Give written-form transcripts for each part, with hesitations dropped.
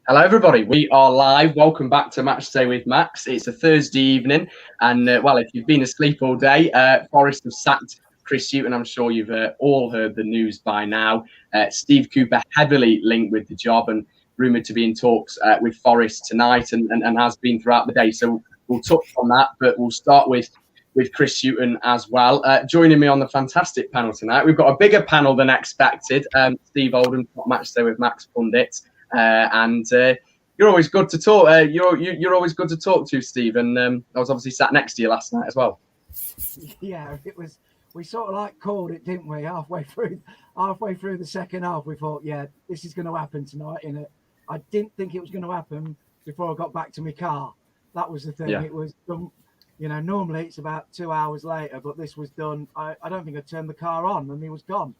Hello, everybody. We are live. Welcome back to Match Day with Max. It's a Thursday evening, and if you've been asleep all day, Forest have sacked Chris Hughton. I'm sure you've all heard the news by now. Steve Cooper heavily linked with the job and rumoured to be in talks with Forest tonight, and has been throughout the day. So we'll touch on that, but we'll start with Chris Hughton as well. Joining me on the fantastic panel tonight, we've got a bigger panel than expected. Steve Oldham, Match Day with Max pundit. And you're always good to talk. You're always good to talk to, Steve. And I was obviously sat next to you last night as well. Yeah, it was. We sort of like called it, didn't we? Halfway through the second half, we thought, yeah, this is going to happen tonight. I didn't think it was going to happen before I got back to my car. That was the thing. Yeah. It was done. Normally it's about 2 hours later, but this was done. I don't think I turned the car on, and he was gone.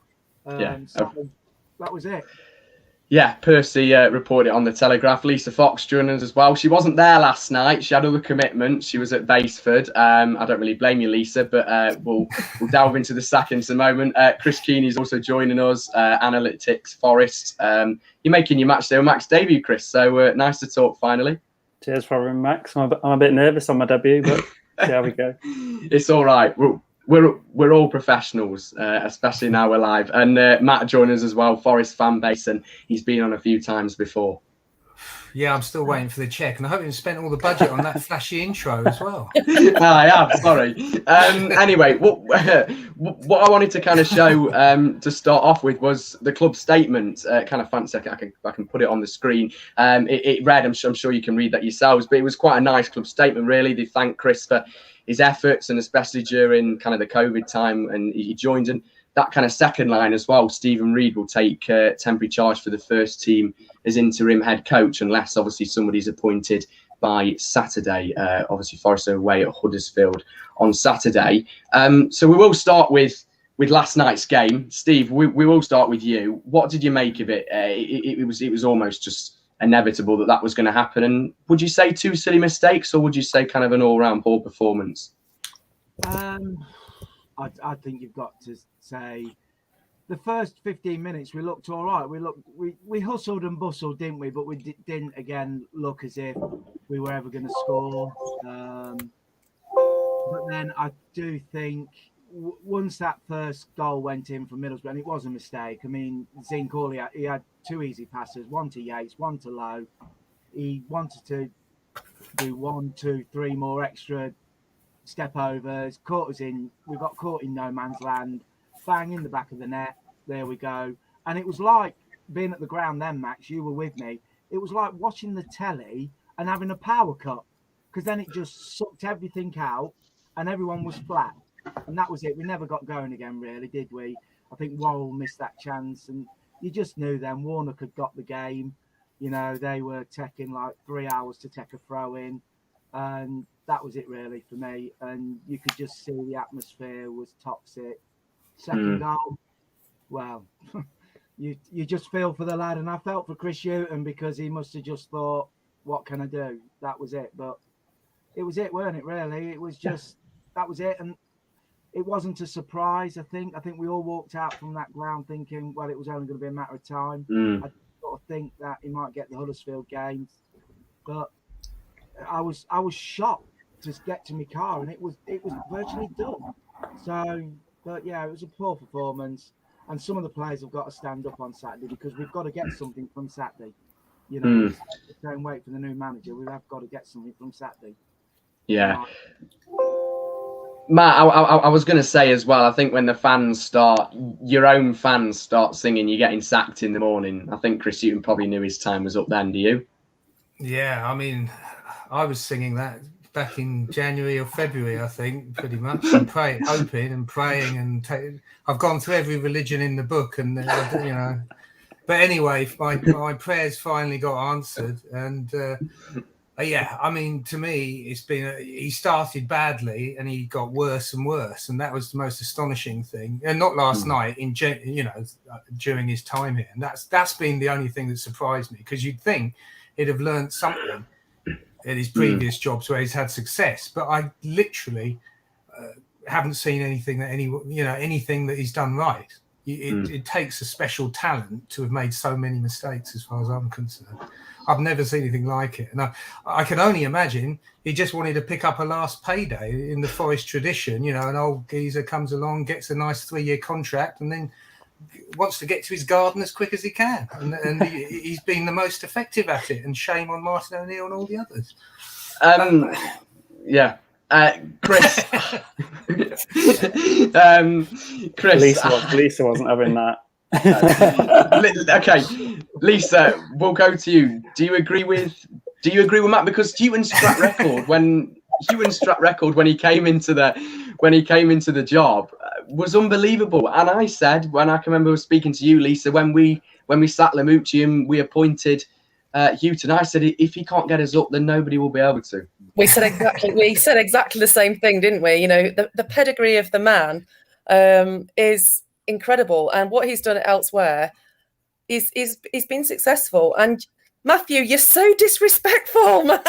So that was it. Yeah, Percy reported it on the Telegraph. Lisa Fox joined us as well. She wasn't there last night. She had other commitments. She was at Baseford. I don't really blame you, Lisa, but we'll delve into the sackings in a moment. Chris Keeney is also joining us. Analytics Forest. You're making your Match Day with Max debut, Chris. So nice to talk finally. Cheers for having me, Max. I'm a bit nervous on my debut, but see how we go. It's all right. We're all professionals, especially now we're live. And Matt joined us as well, Forest fan base, and he's been on a few times before. Yeah, I'm still waiting for the check, and I hope you've spent all the budget on that flashy intro as well. I have, sorry. Anyway, what I wanted to kind of show to start off with was the club statement. Kind of fancy, I can put it on the screen. It read, I'm sure you can read that yourselves, but it was quite a nice club statement, really. They thanked Chris for his efforts, and especially during kind of the COVID time, and he joined in that kind of second line as well. Stephen Reid will take temporary charge for the first team as interim head coach, unless obviously somebody's appointed by Saturday. Obviously, Forest are away at Huddersfield on Saturday. So we will start with last night's game. Steve, we will start with you. What did you make of it? It was almost just inevitable that was going to happen. And would you say two silly mistakes, or would you say kind of an all-round poor performance? I think you've got to say the first 15 minutes we looked all right. We hustled and bustled, didn't we? But we didn't again look as if we were ever going to score. But then I do think once that first goal went in from Middlesbrough, and it was a mistake. I mean, Zink he had two easy passes, one to Yates, one to Lowe. He wanted to do 1, 2, 3 more extra step overs. We got caught in no man's land. Bang in the back of the net. There we go. And it was like being at the ground then, Max. You were with me. It was like watching the telly and having a power cut, because then it just sucked everything out and everyone was flat. And that was it. We never got going again, really, did we? I think Worrell missed that chance, and you just knew then Warnock had got the game. They were taking like 3 hours to take a throw in, and that was it really for me. And you could just see the atmosphere was toxic. Second goal, well, you just feel for the lad, and I felt for Chris Hughton because he must have just thought, what can I do? That was it. But it was it, weren't it, really? It was just, that was it. And it wasn't a surprise, I think. I think we all walked out from that ground thinking, well, it was only going to be a matter of time. I sort of think that he might get the Huddersfield games. But I was shocked to get to my car, and it was virtually done. So, but yeah, it was a poor performance. And some of the players have got to stand up on Saturday, because we've got to get something from Saturday. Don't wait for the new manager. We have got to get something from Saturday. Yeah. Matt, I was going to say as well, I think when your own fans start singing, you're getting sacked in the morning. I think Chris Hughton probably knew his time was up then, do you? Yeah, I mean, I was singing that back in January or February, I think, pretty much, and hoping and praying. And I've gone through every religion in the book, and, But anyway, my prayers finally got answered. And yeah, I mean, to me, he started badly and he got worse and worse, and that was the most astonishing thing. And not last night, during his time here. And that's been the only thing that surprised me, because you'd think he'd have learned something at his previous jobs where he's had success, but I literally haven't seen anything that anything that he's done right. It takes a special talent to have made so many mistakes, as far as I'm concerned. I've never seen anything like it. And I can only imagine he just wanted to pick up a last payday in the Forest tradition. An old geezer comes along, gets a nice 3-year contract, and then wants to get to his garden as quick as he can. And he's been the most effective at it. And shame on Martin O'Neill and all the others. Yeah. Chris. Chris. Lisa wasn't having that. Okay, Lisa, we'll go to you. Do you agree with Matt? Because Hughton's track record when he came into the job was unbelievable. And I said, when I can remember speaking to you, Lisa, when we sacked Lamucci and we appointed Hughton, I said, if he can't get us up, then nobody will be able to. We said exactly the same thing, didn't we? The pedigree of the man is incredible, and what he's done elsewhere is he's been successful. And Matthew, you're so disrespectful, man.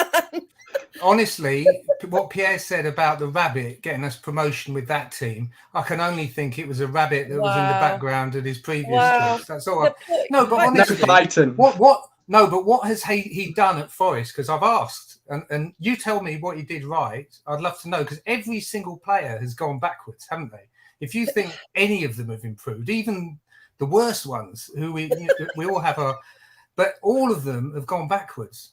Honestly, what Pierre said about the rabbit getting us promotion with that team, I can only think it was a rabbit that was in the background at his previous clubs. That's all. No, but honestly, what has he done at Forest? Because I've asked, and you tell me what he did right. I'd love to know, because every single player has gone backwards, haven't they? If you think any of them have improved, even the worst ones, who we all have but all of them have gone backwards.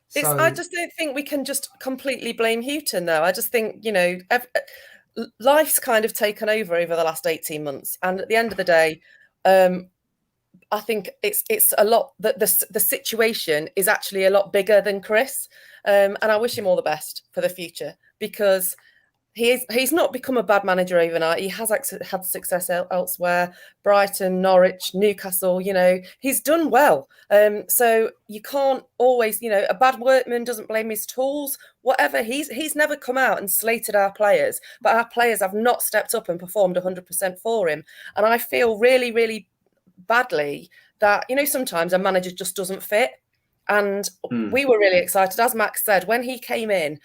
So, I just don't think we can just completely blame Hughton, though. I just think, life's kind of taken over the last 18 months. And at the end of the day, I think it's a lot, the situation is actually a lot bigger than Chris. And I wish him all the best for the future, because he's not become a bad manager overnight. He has had success elsewhere, Brighton, Norwich, Newcastle, he's done well. So you can't always, a bad workman doesn't blame his tools, whatever. He's never come out and slated our players, but our players have not stepped up and performed 100% for him. And I feel really, really badly that, sometimes a manager just doesn't fit. And we were really excited, as Max said, when he came in.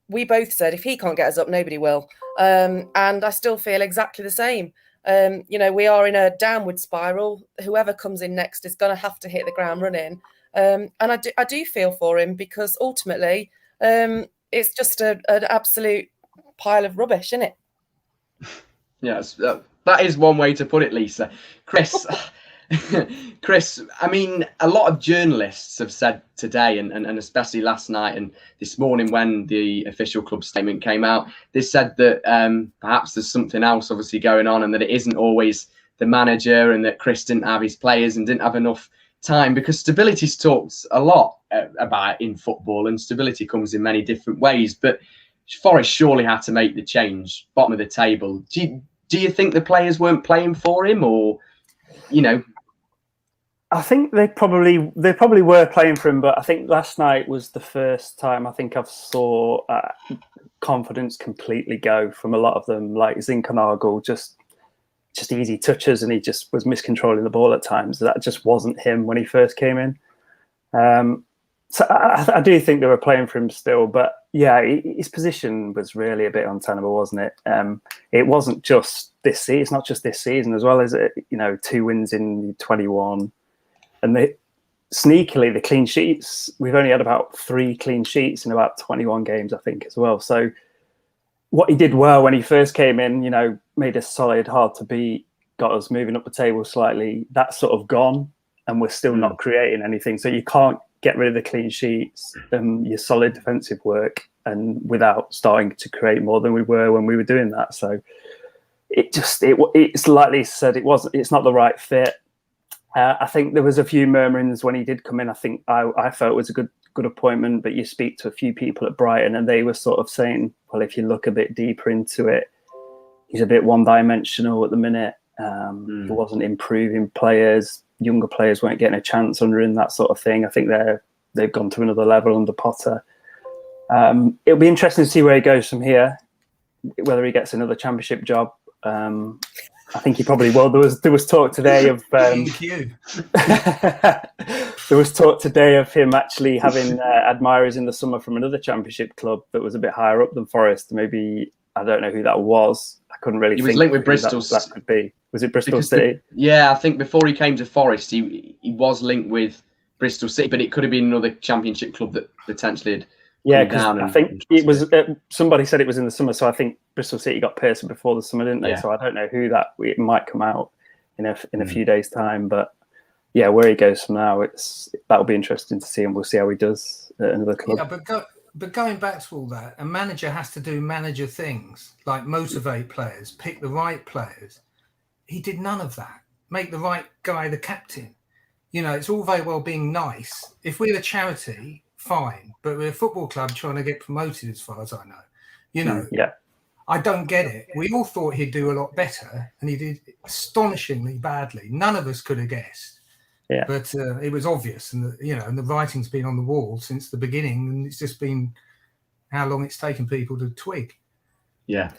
We both said, if he can't get us up, nobody will. And I still feel exactly the same. We are in a downward spiral. Whoever comes in next is going to have to hit the ground running. And I do feel for him, because ultimately it's just an absolute pile of rubbish, isn't it? Yes, that is one way to put it, Lisa. Chris, Chris, I mean, a lot of journalists have said today, and especially last night and this morning when the official club statement came out, they said that perhaps there's something else obviously going on, and that it isn't always the manager, and that Chris didn't have his players and didn't have enough time, because stability's talked a lot about in football, and stability comes in many different ways. But Forest surely had to make the change, bottom of the table. Do you think the players weren't playing for him, or, I think they probably were playing for him, but I think last night was the first time I think I've saw confidence completely go from a lot of them. Like Zinchenko, just easy touches, and he just was miscontrolling the ball at times. That just wasn't him when he first came in. So I do think they were playing for him still, but yeah, his position was really a bit untenable, wasn't it? It wasn't just this season. It's not just this season as well, is it? 2 wins in 21. And sneakily, the clean sheets, we've only had about 3 clean sheets in about 21 games, I think, as well. So what he did well when he first came in, made us solid, hard to beat, got us moving up the table slightly. That's sort of gone, and we're still not creating anything. So you can't get rid of the clean sheets and your solid defensive work, and without starting to create more than we were when we were doing that. So it's like Lisa said, it's not the right fit. I think there was a few murmurings when he did come in. I think I felt it was a good appointment, but you speak to a few people at Brighton and they were sort of saying, well, if you look a bit deeper into it, he's a bit one-dimensional at the minute. He wasn't improving players. Younger players weren't getting a chance under him, that sort of thing. I think they've gone to another level under Potter. It'll be interesting to see where he goes from here, whether he gets another championship job. I think he probably will. There was talk today of there was talk today of him actually having admirers in the summer from another championship club that was a bit higher up than Forest. Maybe I don't know who that was. I couldn't really He think was linked with who Bristol. that could be. Was it Bristol Because City? I think before he came to Forest, he was linked with Bristol City, but it could have been another Championship club that potentially had Yeah, come because down. I think it was somebody said it was in the summer, so I think Bristol City got Pearson before the summer, didn't they? Yeah. So I don't know who that it might come out in a few days' time, but yeah, where he goes from now, that'll be interesting to see, and we'll see how he does at another club. Yeah, but going back to all that, a manager has to do manager things like motivate players, pick the right players. He did none of that. Make the right guy the captain. You know, it's all very well being nice. If we're a charity, fine, but we're a football club trying to get promoted, as far as I know. You know, Yeah. I don't get it. We all thought he'd do a lot better, and he did astonishingly badly. None of us could have guessed. Yeah. But it was obvious, and the writing's been on the wall since the beginning, and it's just been how long it's taken people to twig. Yeah.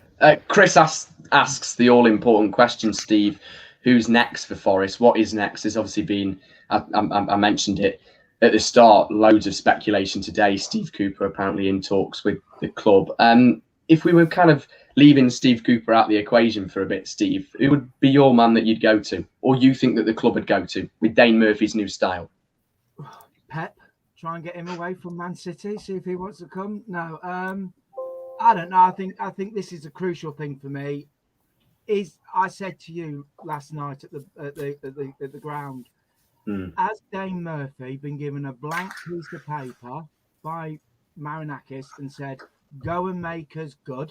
Chris asks the all-important question, Steve. Who's next for Forest? What is next? There's obviously been, I mentioned it at the start, loads of speculation today. Steve Cooper apparently in talks with the club. If we were kind of leaving Steve Cooper out of the equation for a bit, Steve, who would be your man that you'd go to, or you think that the club would go to with Dane Murphy's new style? Pep, try and get him away from Man City. See if he wants to come. No, I don't know. I think this is a crucial thing for me. I said to you last night at the ground, has Dane Murphy been given a blank piece of paper by Marinakis and said, go and make us good,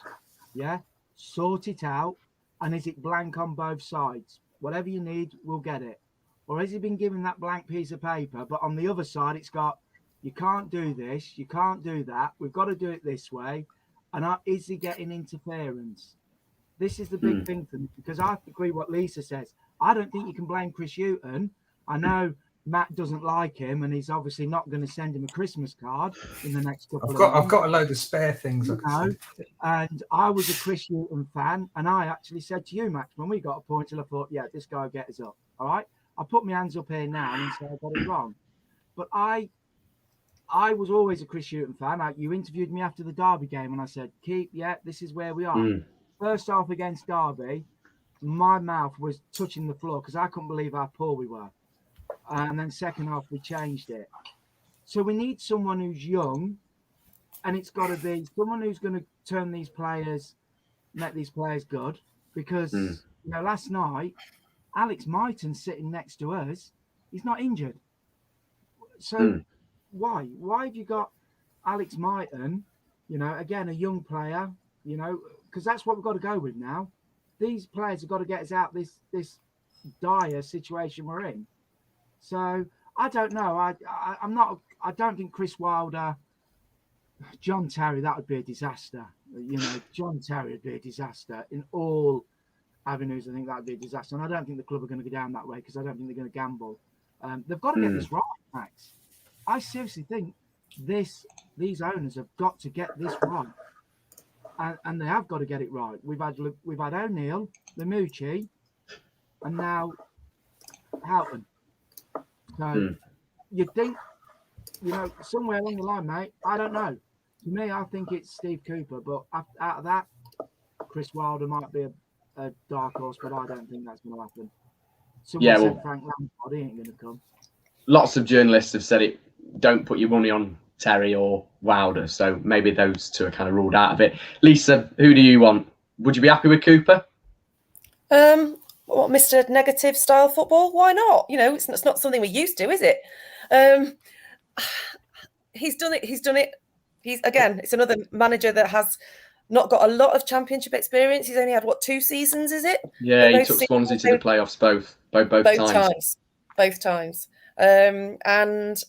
yeah, sort it out, and is it blank on both sides? Whatever you need, we'll get it. Or has he been given that blank piece of paper, but on the other side it's got, you can't do this, you can't do that, we've got to do it this way, and is he getting interference? This is the big thing for me, because I agree what Lisa says. I don't think you can blame Chris Hughton. I know Matt doesn't like him, and he's obviously not going to send him a Christmas card in the next couple of months. I've got a load of spare things. And I was a Chris Hughton fan, and I actually said to you, Matt, when we got appointed, I thought, yeah, this guy will get us up. All right, I put my hands up here now and say I got it wrong, but I was always a Chris Hughton fan. You interviewed me after the Derby game, and I said, this is where we are. First half against Derby, my mouth was touching the floor because I couldn't believe how poor we were. And then second half, we changed it. So we need someone who's young, and it's got to be someone who's going to turn these players, make these players good. Because, last night, Alex Myton's sitting next to us. He's not injured. So why? Why have you got Alex Myton, again, a young player, because that's what we've got to go with now. These players have got to get us out this dire situation we're in. So I don't know. I don't think Chris Wilder, John Terry, that would be a disaster. John Terry would be a disaster in all avenues. I think that would be a disaster. And I don't think the club are going to go down that way because I don't think they're going to gamble. They've got to get this right, Max. I seriously think these owners have got to get this right. And they have got to get it right. We've had O'Neill, Lamucci, and now Houghton. So you'd think, somewhere along the line, mate, I don't know. To me, I think it's Steve Cooper, but out of that, Chris Wilder might be a dark horse, but I don't think that's going to happen. Someone said Frank Lampard, he ain't going to come. Lots of journalists have said it. Don't put your money on Terry or Wilder, so maybe those two are kind of ruled out of it. Lisa, who do you want? Would you be happy with Cooper? Mr. Negative style football? Why not? It's not something we're used to, is it? He's done it. It's another manager that has not got a lot of championship experience. He's only had 2 seasons, is it? Yeah, he took Swansea to the playoffs both times. Both times. And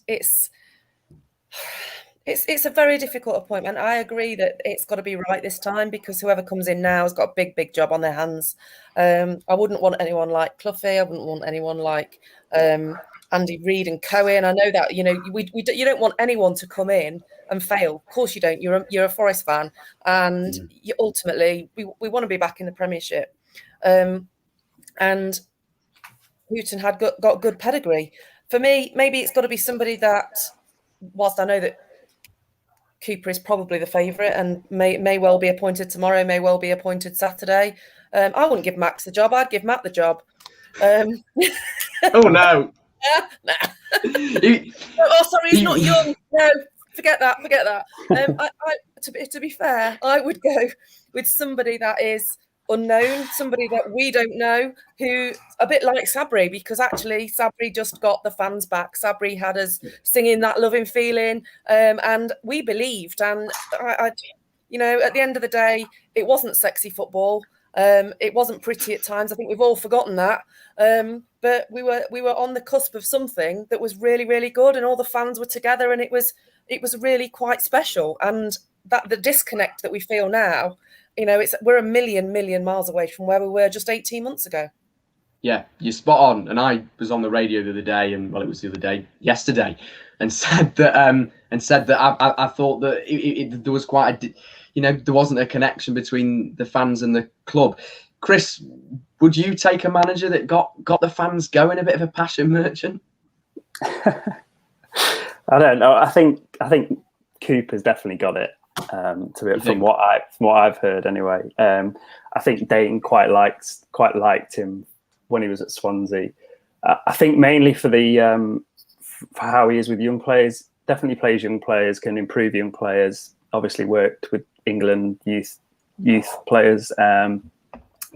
it's a very difficult appointment. I agree that it's got to be right this time because whoever comes in now has got a big job on their hands. I wouldn't want anyone like Cloughie. I wouldn't want anyone like Andy Reid and Cohen. I know that you don't want anyone to come in and fail. Of course you don't. You're a Forest fan, and ultimately we want to be back in the Premiership. And Hughton had got good pedigree. For me, maybe it's got to be somebody that, whilst I know that Cooper is probably the favourite and may well be appointed tomorrow, may well be appointed Saturday. I wouldn't give Max the job. I'd give Matt the job. Oh no! Nah. Oh, sorry, he's not young. No, forget that. To be fair, I would go with somebody that is unknown, somebody that we don't know, who a bit like Sabri, because actually Sabri just got the fans back. Sabri had us singing that loving feeling, and we believed. And I, you know, at the end of the day, it wasn't sexy football. It wasn't pretty at times. I think we've all forgotten that. But we were on the cusp of something that was really, really good, and all the fans were together, and it was really quite special. And that the disconnect that we feel now, you know, we're a million miles away from where we were just 18 months ago. Yeah, you're spot on. And I was on the radio the other day, and well, it was yesterday, and said that I thought that there was quite a, you know, there wasn't a connection between the fans and the club. Chris, would you take a manager that got the fans going, a bit of a passion merchant? I don't know. I think Cooper's definitely got it. From what I've heard anyway. I think Dayton quite liked him when he was at Swansea. I think mainly for for how he is with young players. Definitely plays young players, can improve young players. Obviously worked with England youth players.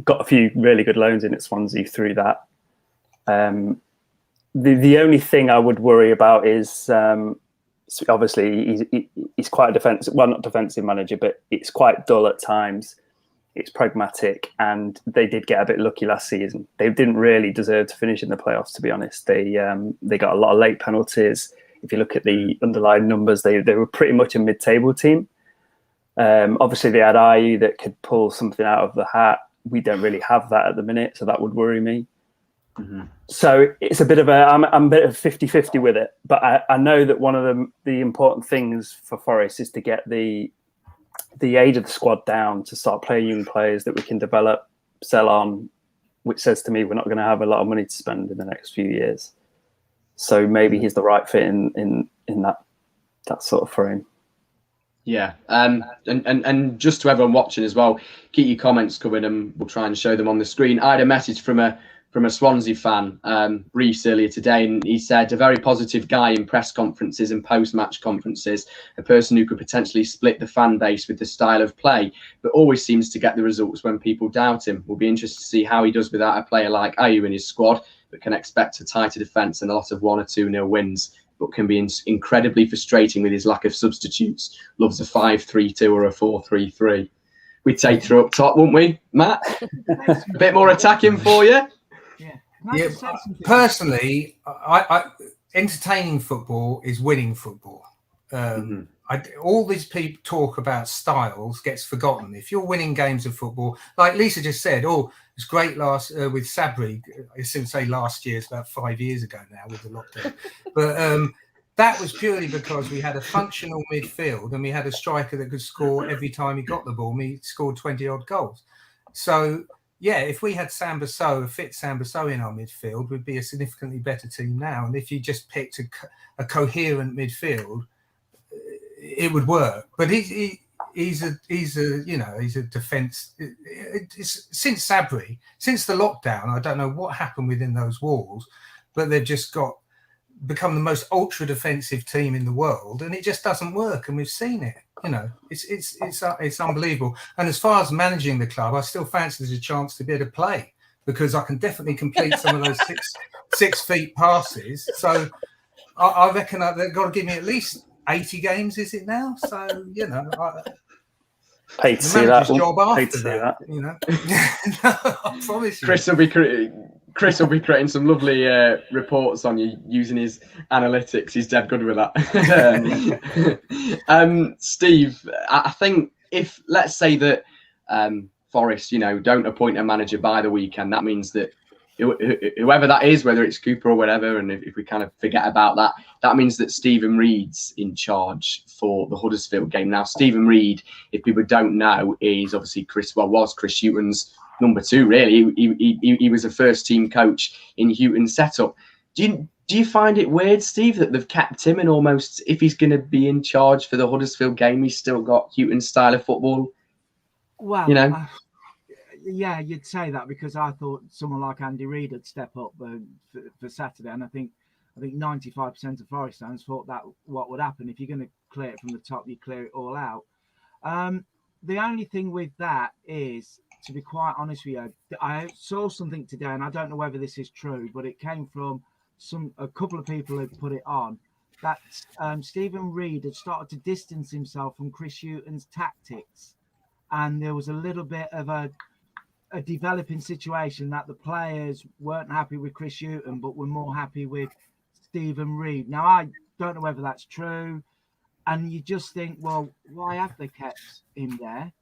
Got a few really good loans in at Swansea through that. The only thing I would worry about is obviously he's quite a defensive, well, not defensive manager, but it's quite dull at times. It's pragmatic, and they did get a bit lucky last season. They didn't really deserve to finish in the playoffs, to be honest. They got a lot of late penalties. If you look at the underlying numbers, they were pretty much a mid-table team. Obviously, they had IU that could pull something out of the hat. We don't really have that at the minute, so that would worry me. Mm-hmm. So it's a bit of I'm a bit of 50-50 with it. But I know that one of the important things for Forest is to get the age of the squad down, to start playing young players that we can develop, sell on, which says to me we're not going to have a lot of money to spend in the next few years. So maybe he's the right fit in that sort of frame. Yeah, and just to everyone watching as well, keep your comments coming, and we'll try and show them on the screen. I had a message from a Swansea fan, Reese, earlier today, and he said a very positive guy in press conferences and post-match conferences, a person who could potentially split the fan base with the style of play, but always seems to get the results when people doubt him. We'll be interested to see how he does without a player like Ayew in his squad, but can expect a tighter defence and a lot of 1 or 2-0 wins, but can be incredibly frustrating with his lack of substitutes. Loves a 5-3-2 or a 4-3-3. We'd take through up top, wouldn't we, Matt? A bit more attacking for you? Yeah. Personally, I entertaining football is winning football. All these people talk about styles gets forgotten. If you're winning games of football, like Lisa just said, it's great with Sabri. I shouldn't say last year, it's about 5 years ago now with the lockdown. But that was purely because we had a functional midfield and we had a striker that could score every time he got the ball. He scored 20-odd goals. So, yeah, if we had a fit Sambasso in our midfield, we'd be a significantly better team now. And if you just picked a coherent midfield, it would work. But he's a defence. Since Sabri, since the lockdown, I don't know what happened within those walls, but they've just become the most ultra defensive team in the world, and it just doesn't work. And we've seen it. You know, it's unbelievable. And as far as managing the club, I still fancy there's a chance to be able to play, because I can definitely complete some of those six feet passes. So I reckon they've got to give me at least 80 games. Is it now? So paid to see that. Job after that. You know, I promise you. Chris will be creating some lovely reports on you using his analytics. He's dead good with that. Steve, I think if, let's say that Forest, don't appoint a manager by the weekend, that means that whoever that is, whether it's Cooper or whatever, and if we kind of forget about that, that means that Stephen Reed's in charge for the Huddersfield game. Now, Stephen Reed, if people don't know, is obviously Chris Hughton's number 2, really. He was a first team coach in Hughton's setup. Do Do you find it weird, Steve, that they've kept him and almost, if he's going to be in charge for the Huddersfield game, he's still got Hughton's style of football? Well, You know? yeah, you'd say that because I thought someone like Andy Reid would step up for Saturday, and I think 95% of Forest fans thought that what would happen. If you're going to clear it from the top, you clear it all out. The only thing with that is, to be quite honest with you, I saw something today, and I don't know whether this is true, but it came from a couple of people who put it on, that Stephen Reid had started to distance himself from Chris Hughton's tactics, and there was a little bit of a developing situation that the players weren't happy with Chris Hughton, but were more happy with Stephen Reid. Now, I don't know whether that's true, and you just think, well, why have they kept him there?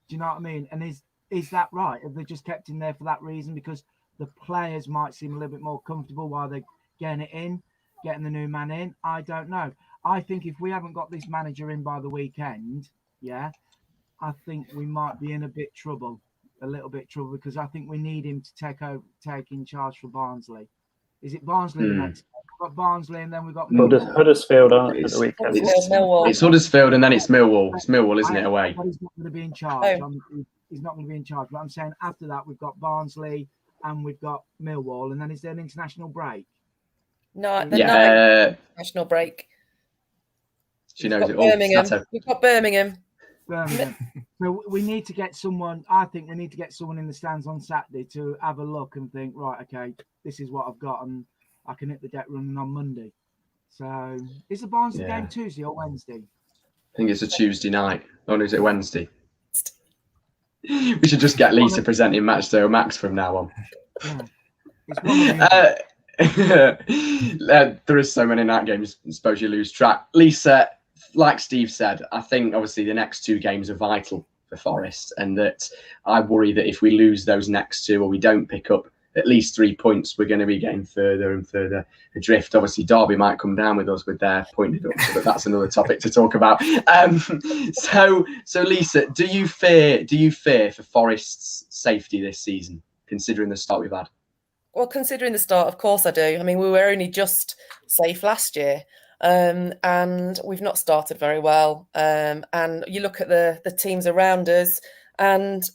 Do you know what I mean? And is that right? Have they just kept him there for that reason? Because the players might seem a little bit more comfortable while they're getting the new man in. I don't know. I think if we haven't got this manager in by the weekend, I think we might be in a bit little bit trouble, because I think we need him to take in charge for Barnsley. Is it Barnsley the next? We've got Barnsley, and then we've got Huddersfield on at the weekend. It's Huddersfield, and then it's Millwall. It's Millwall, isn't it, away? But he's not going to be in charge. Oh. He's not going to be in charge. But I'm saying after that, we've got Barnsley and we've got Millwall, and then is there an international break? No, national break. She knows it all. We've got Birmingham. So we need to get someone. I think we need to get someone in the stands on Saturday to have a look and think, right, okay, this is what I've got, and I can hit the deck running on Monday. So is the Barnsley game Tuesday or Wednesday? I think it's a Tuesday night. Oh, no, is it Wednesday? We should just get Lisa presenting Matchday or Max from now on. Yeah. It's one there is so many night games, I suppose you lose track. Lisa, like Steve said, I think obviously the next two games are vital for Forest, and that I worry that if we lose those next two, or we don't pick up at least 3 points, we're going to be getting further and further adrift. Obviously, Derby might come down with us with their point deduction, but that's another topic to talk about. So Lisa, do you fear for Forest's safety this season, considering the start we've had? Well, considering the start, of course I do. I mean, we were only just safe last year, and we've not started very well. And you look at the teams around us, and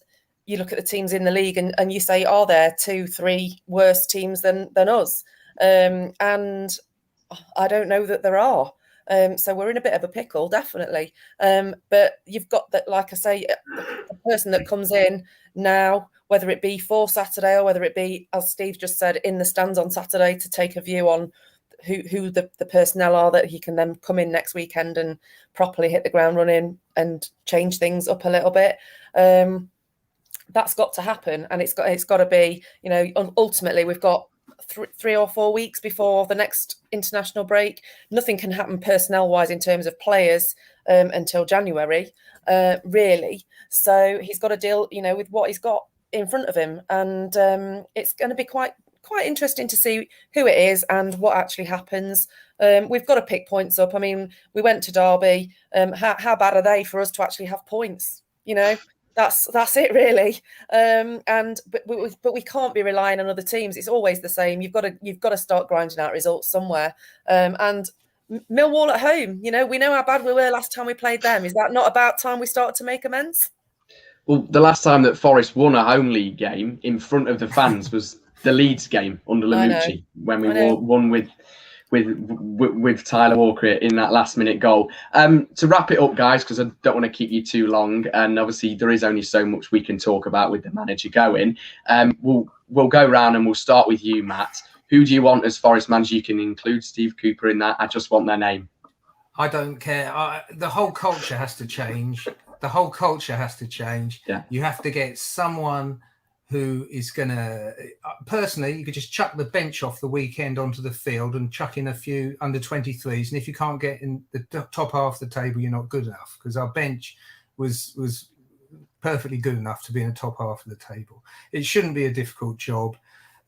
you look at the teams in the league, and you say, are there 2-3 worse teams than us? And I don't know that there are. So we're in a bit of a pickle, definitely. But you've got that, like I say, the person that comes in now, whether it be for Saturday or whether it be, as Steve just said, in the stands on Saturday to take a view on who the personnel are, that he can then come in next weekend and properly hit the ground running and change things up a little bit. That's got to happen, and it's got to be, you know, ultimately we've got 3 or 4 weeks before the next international break. Nothing can happen personnel wise in terms of players until January, really. So he's got to deal, you know, with what he's got in front of him, and it's going to be quite interesting to see who it is and what actually happens. We've got to pick points up. I mean, we went to Derby. How bad are they for us to actually have points? You know, that's it really. But we can't be relying on other teams. It's always the same. You've got to start grinding out results somewhere. And Millwall at home, you know, we know how bad we were last time we played them. Is that not about time we start to make amends? Well, the last time that Forest won a home league game in front of the fans was the Leeds game under Lamucci, when we won with Tyler Walker in that last minute goal. To wrap it up, guys, because I don't want to keep you too long, and obviously there is only so much we can talk about with the manager going. We'll go round and we'll start with you, Matt. Who do you want as Forest manager? You can include Steve Cooper in that. I just want their name. I don't care. The whole culture has to change. The whole culture has to change. Yeah. You have to get someone who is going to... Personally, you could just chuck the bench off the weekend onto the field and chuck in a few under-23s. And if you can't get in the top half of the table, you're not good enough, because our bench was perfectly good enough to be in the top half of the table. It shouldn't be a difficult job,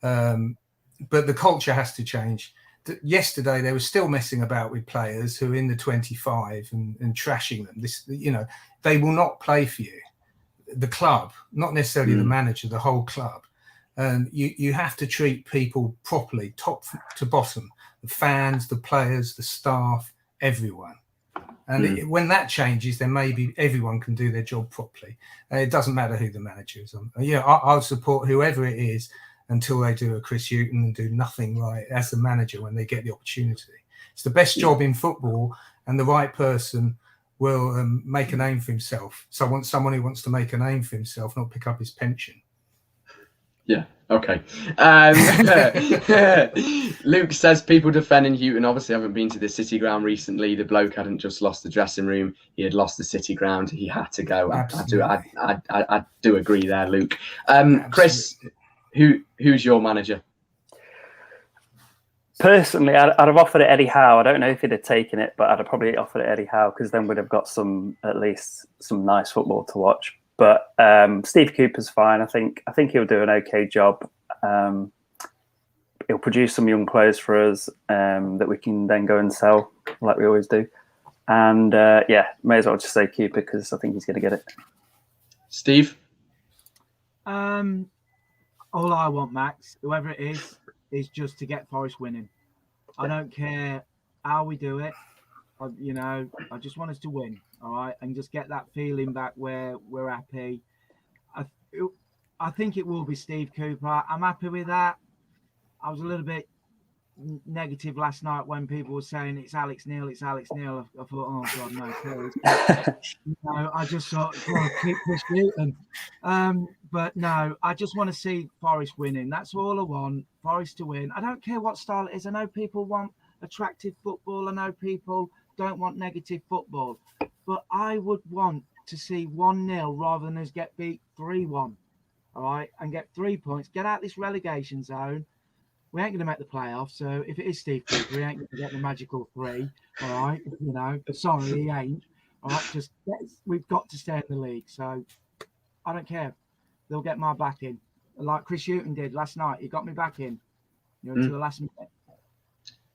but the culture has to change. Yesterday, they were still messing about with players who are in the 25 and trashing them. This, you know, they will not play for you. The club, not necessarily the manager, the whole club. You have to treat people properly, top to bottom, the fans, the players, the staff, everyone. And when that changes, then maybe everyone can do their job properly. It doesn't matter who the manager is. I'll support whoever it is until they do a Chris Hughton and do nothing right as the manager when they get the opportunity. It's the best job in football, and the right person will make a name for himself. So I want someone who wants to make a name for himself, not pick up his pension. Yeah, okay. Luke says people defending Hughton obviously haven't been to the City Ground recently. The bloke hadn't just lost the dressing room, he had lost the City Ground. He had to go. I do agree there, Luke. Chris, who's your manager? Personally, I'd have offered it Eddie Howe. I don't know if he'd have taken it, but I'd have probably offered it Eddie Howe, because then we'd have got at least some nice football to watch. But Steve Cooper's fine. I think he'll do an okay job. He'll produce some young players for us that we can then go and sell, like we always do. And may as well just say Cooper, because I think he's going to get it. Steve? All I want, Max, whoever it is just to get Forest winning. I don't care how we do it. I just want us to win, all right, and just get that feeling back where we're happy. I think it will be Steve Cooper. I'm happy with that. I was a little bit negative last night when people were saying it's Alex Neil. I thought, oh God, no, please. I just thought, keep Chris Hughton. But no, I just want to see Forest winning. That's all I want, Forest to win. I don't care what style it is. I know people want attractive football. I know people don't want negative football. But I would want to see 1-0 rather than us get beat 3-1. All right, and get 3 points. Get out this relegation zone. We ain't going to make the playoffs. So if it is Steve Cooper, he ain't going to get the magical 3. All right, sorry, he ain't. All right, we've got to stay in the league. So I don't care. They'll get my back in, like Chris Hughton did last night. He got me back in, until the last minute.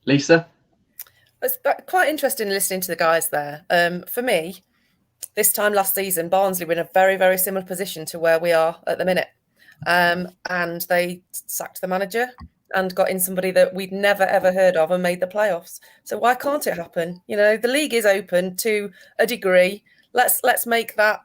Lisa? It's quite interesting listening to the guys there. For me, this time last season, Barnsley were in a very, very similar position to where we are at the minute. And they sacked the manager and got in somebody that we'd never, ever heard of and made the playoffs. So why can't it happen? The league is open to a degree. Let's make that,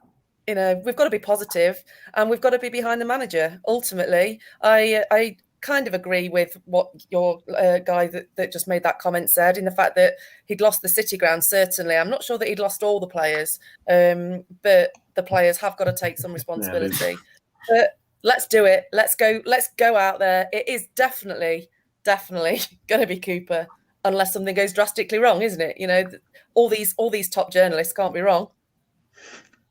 we've got to be positive and we've got to be behind the manager. Ultimately, I kind of agree with what your guy that just made that comment said, in the fact that he'd lost the City Ground. Certainly, I'm not sure that he'd lost all the players, but the players have got to take some responsibility. But let's do it. Let's go out there. It is definitely going to be Cooper, unless something goes drastically wrong, isn't it? All these top journalists can't be wrong.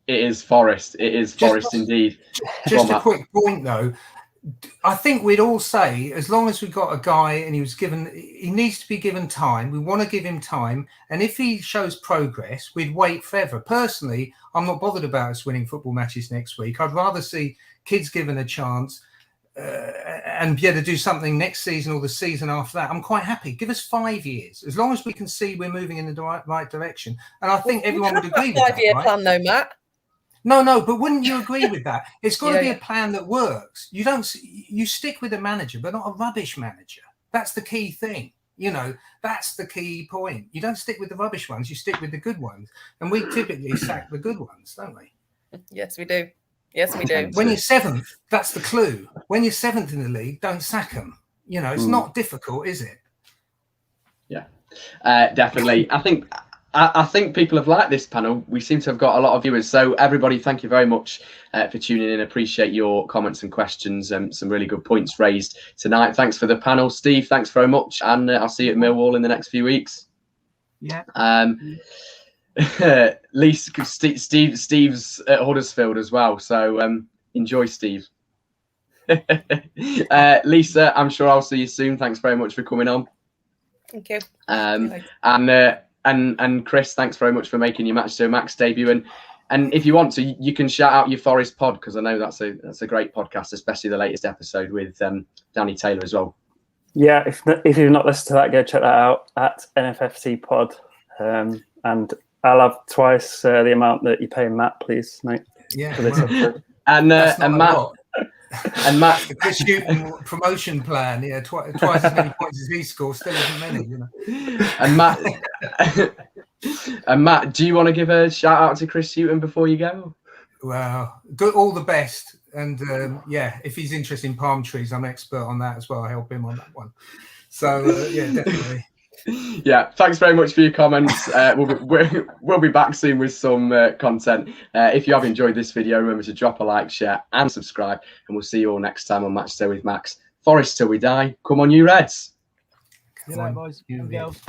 It is Forest. It is Forest indeed. Just a quick point though. I think we'd all say, as long as we've got a guy and he needs to be given time, we want to give him time. And if he shows progress, we'd wait forever. Personally, I'm not bothered about us winning football matches next week. I'd rather see kids given a chance and be able to do something next season or the season after that. I'm quite happy. Give us 5 years, as long as we can see we're moving in the right direction. And I think everyone would agree with that. 5-year plan though, Matt. No, but wouldn't you agree with that? It's got to be a plan that works. You stick with a manager, but not a rubbish manager. That's the key thing. That's the key point. You don't stick with the rubbish ones, you stick with the good ones. And we typically sack the good ones, don't we? Yes, we do. Yes, we do. When you're 7th, that's the clue. When you're 7th in the league, don't sack them. It's not difficult, is it? Yeah, definitely. I think people have liked this panel. We seem to have got a lot of viewers. So everybody, thank you very much for tuning in. Appreciate your comments and questions. Some really good points raised tonight. Thanks for the panel. Steve, thanks very much. And I'll see you at Millwall in the next few weeks. Yeah. Lisa, Steve's at Huddersfield as well. So enjoy, Steve. Lisa, I'm sure I'll see you soon. Thanks very much for coming on. Thank you. And Chris, thanks very much for making your Match to Max debut. And if you want to, you can shout out your Forest pod, because I know that's a great podcast, especially the latest episode with Danny Taylor as well. Yeah, if you've not listened to that, go check that out at NFFC pod. And I'll have twice the amount that you're paying Matt, please, mate. Yeah. And Matt, And Matt, The Chris Hughton promotion plan, yeah, twice as many points as he scores, still isn't many, you know. and Matt, and Matt, do you want to give a shout out to Chris Hughton before you go? Well, good, all the best, and yeah, if he's interested in palm trees, I'm expert on that as well. I help him on that one. So yeah, definitely. Yeah, thanks very much for your comments. We'll be back soon with some content. If you have enjoyed this video, remember to drop a like, share, and subscribe. And we'll see you all next time on Match Day with Max. Forest till we die. Come on, you Reds. See you later, boys and girls.